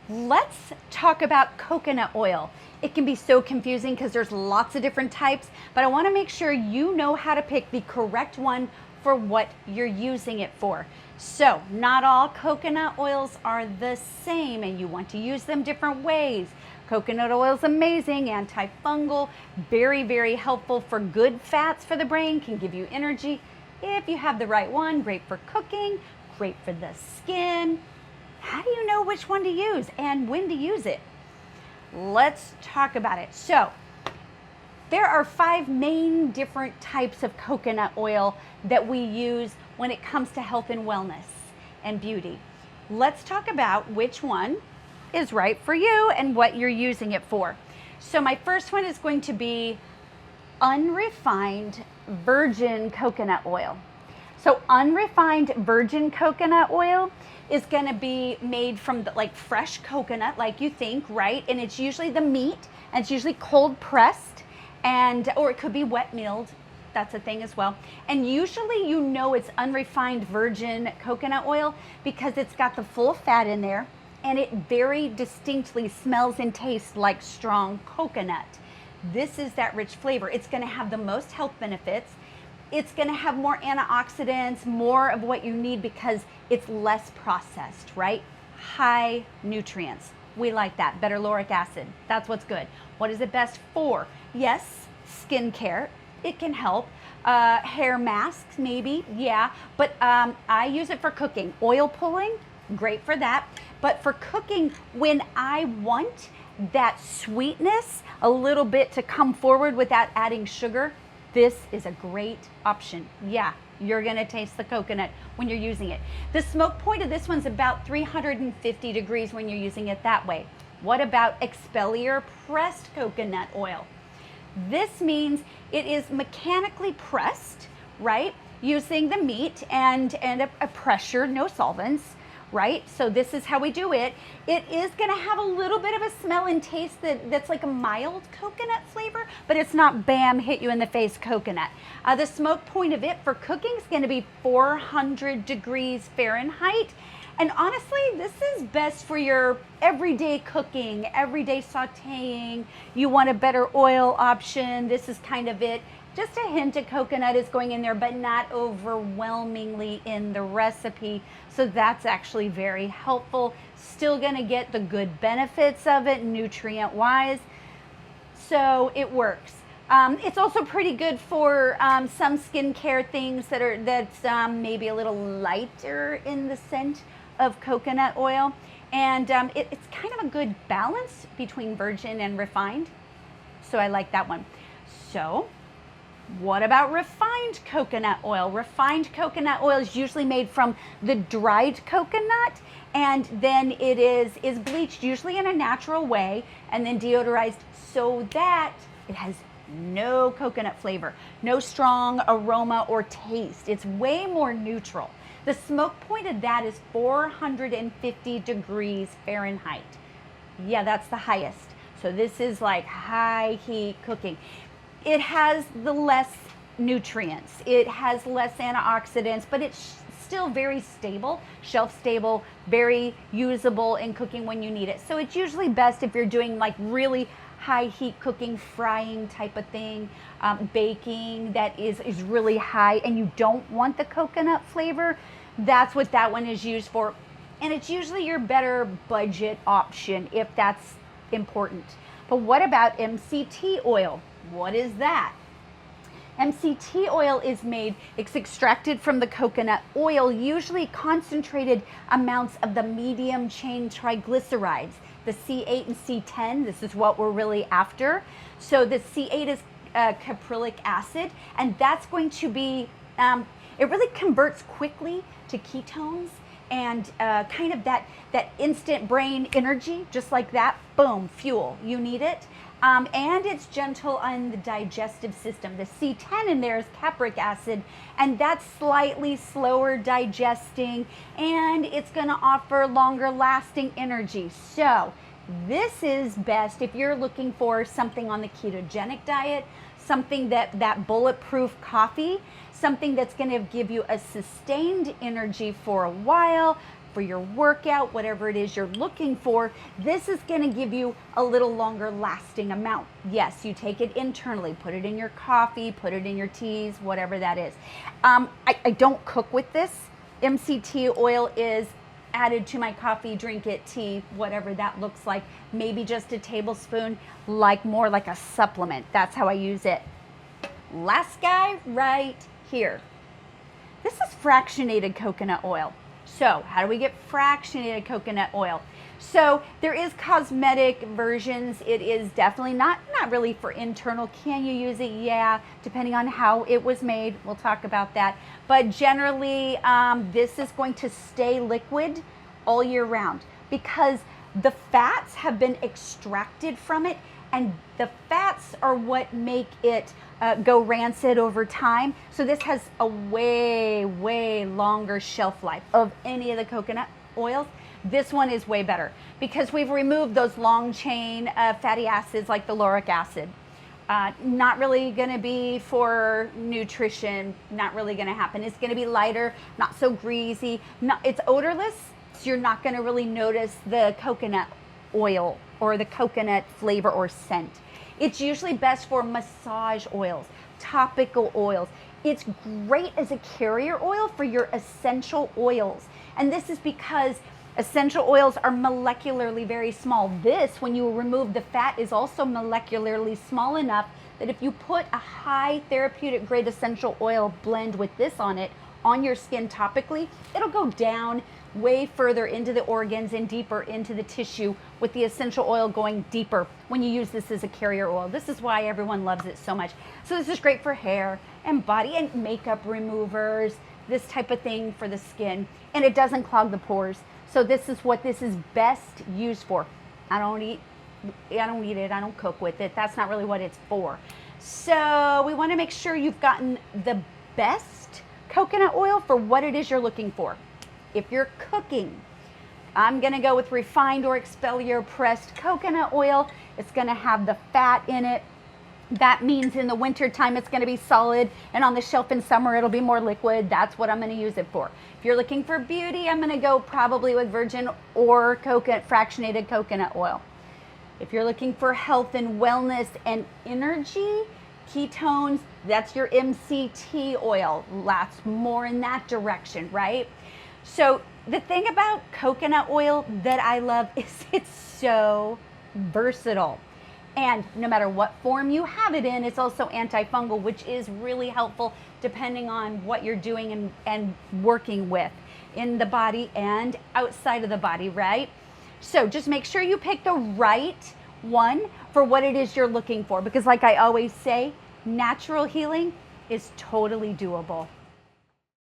Let's talk about coconut oil. It can be so confusing because there's lots of different types, but I want to make sure you know how to pick the correct one for what you're using it for. So not all coconut oils are the same and you want to use them different ways. Coconut oil is amazing, antifungal, very, very helpful for good fats for the brain, can give you energy. If you have the right one, great for cooking, great for the skin. How do you know which one to use and when to use it? Let's talk about it. So there are 5 main different types of coconut oil that we use when it comes to health and wellness and beauty. Let's talk about which one is right for you and what you're using it for. So my first one is going to be unrefined virgin coconut oil. So unrefined virgin coconut oil is going to be made from like fresh coconut, like you think, right? And it's usually the meat, and it's usually cold pressed, or it could be wet milled. That's a thing as well. And usually you know it's unrefined virgin coconut oil because it's got the full fat in there, and it very distinctly smells and tastes like strong coconut. This is that rich flavor. It's going to have the most health benefits. It's going to have more antioxidants, more of what you need because it's less processed, right? High nutrients. We like that. Better lauric acid. That's what's good. What is it best for? Yes, skincare. It can help. Hair masks, maybe. Yeah. But I use it for cooking. Oil pulling, great for that. But for cooking, when I want that sweetness a little bit to come forward without adding sugar, this is a great option. Yeah, you're gonna taste the coconut when you're using it. The smoke point of this one's about 350 degrees when you're using it that way. What about expeller pressed coconut oil? This means it is mechanically pressed, right? Using the meat and a pressure, no solvents, right? So this is how we do it. It is gonna have a little bit of a smell and taste that's like a mild coconut flavor, but it's not bam, hit you in the face coconut. The smoke point of it for cooking is gonna be 400 degrees Fahrenheit. And honestly, this is best for your everyday cooking, everyday sauteing. You want a better oil option. This is kind of it. Just a hint of coconut is going in there, but not overwhelmingly in the recipe. So that's actually very helpful. Still gonna get the good benefits of it nutrient-wise. So it works. It's also pretty good for some skincare things that's maybe a little lighter in the scent of coconut oil. And it's kind of a good balance between virgin and refined. So I like that one. So what about refined coconut oil? Refined coconut oil is usually made from the dried coconut, and then it is bleached usually in a natural way and then deodorized so that it has no coconut flavor, no strong aroma or taste. It's way more neutral. The smoke point of that is 450 degrees Fahrenheit. Yeah, that's the highest. So this is like high heat cooking. It has the less nutrients. It has less antioxidants, but it's still very stable, shelf stable, very usable in cooking when you need it. So it's usually best if you're doing like really high heat cooking, frying type of thing, baking that is really high and you don't want the coconut flavor. That's what that one is used for. And it's usually your better budget option if that's important. But what about MCT oil? What is that? MCT oil is it's extracted from the coconut oil, usually concentrated amounts of the medium chain triglycerides, the C8 and C10. This is what we're really after. So the C8 is caprylic acid, and that's going to be, it really converts quickly to ketones and kind of that instant brain energy, just like that, boom, fuel, you need it. And it's gentle on the digestive system. The C10 in there is capric acid, and that's slightly slower digesting, and it's gonna offer longer lasting energy. So this is best if you're looking for something on the ketogenic diet, something that bulletproof coffee, something that's gonna give you a sustained energy for a while, for your workout, whatever it is you're looking for, this is going to give you a little longer lasting amount. Yes, you take it internally, put it in your coffee, put it in your teas, whatever that is. I don't cook with this. MCT oil is added to my coffee, drink it, tea, whatever that looks like. Maybe just a tablespoon, like more like a supplement. That's how I use it. Last guy right here. This is fractionated coconut oil. So how do we get fractionated coconut oil? So there is cosmetic versions. It is definitely not really for internal. Can you use it? Yeah, depending on how it was made. We'll talk about that. But generally, this is going to stay liquid all year round because the fats have been extracted from it, and the fats are what make it go rancid over time. So this has a way longer shelf life of any of the coconut oils. This one is way better because we've removed those long chain fatty acids like the lauric acid. Not really going to be for nutrition, not really going to happen. It's going to be lighter, not so greasy. It's odorless, so you're not going to really notice the coconut oil or the coconut flavor or scent. It's usually best for massage oils, topical oils. It's great as a carrier oil for your essential oils. And this is because essential oils are molecularly very small. This, when you remove the fat, is also molecularly small enough that if you put a high therapeutic grade essential oil blend with this on it, on your skin topically, it'll go down way further into the organs and deeper into the tissue with the essential oil going deeper when you use this as a carrier oil. This is why everyone loves it so much. So this is great for hair and body and makeup removers, this type of thing for the skin, and it doesn't clog the pores. So this is what this is best used for. I don't eat it, I don't cook with it. That's not really what it's for. So we want to make sure you've gotten the best coconut oil for what it is you're looking for. If you're cooking, I'm going to go with refined or exfoliator pressed coconut oil. It's going to have the fat in it. That means in the winter time it's going to be solid, and on the shelf in summer it'll be more liquid. That's what I'm going to use it for. If you're looking for beauty, I'm going to go probably with virgin or fractionated coconut oil. If you're looking for health and wellness and energy, ketones, that's your MCT oil. Lots more in that direction, right? So the thing about coconut oil that I love is it's so versatile. And no matter what form you have it in, it's also antifungal, which is really helpful depending on what you're doing and working with in the body and outside of the body, right? So just make sure you pick the right one for what it is you're looking for, because like I always say, natural healing is totally doable.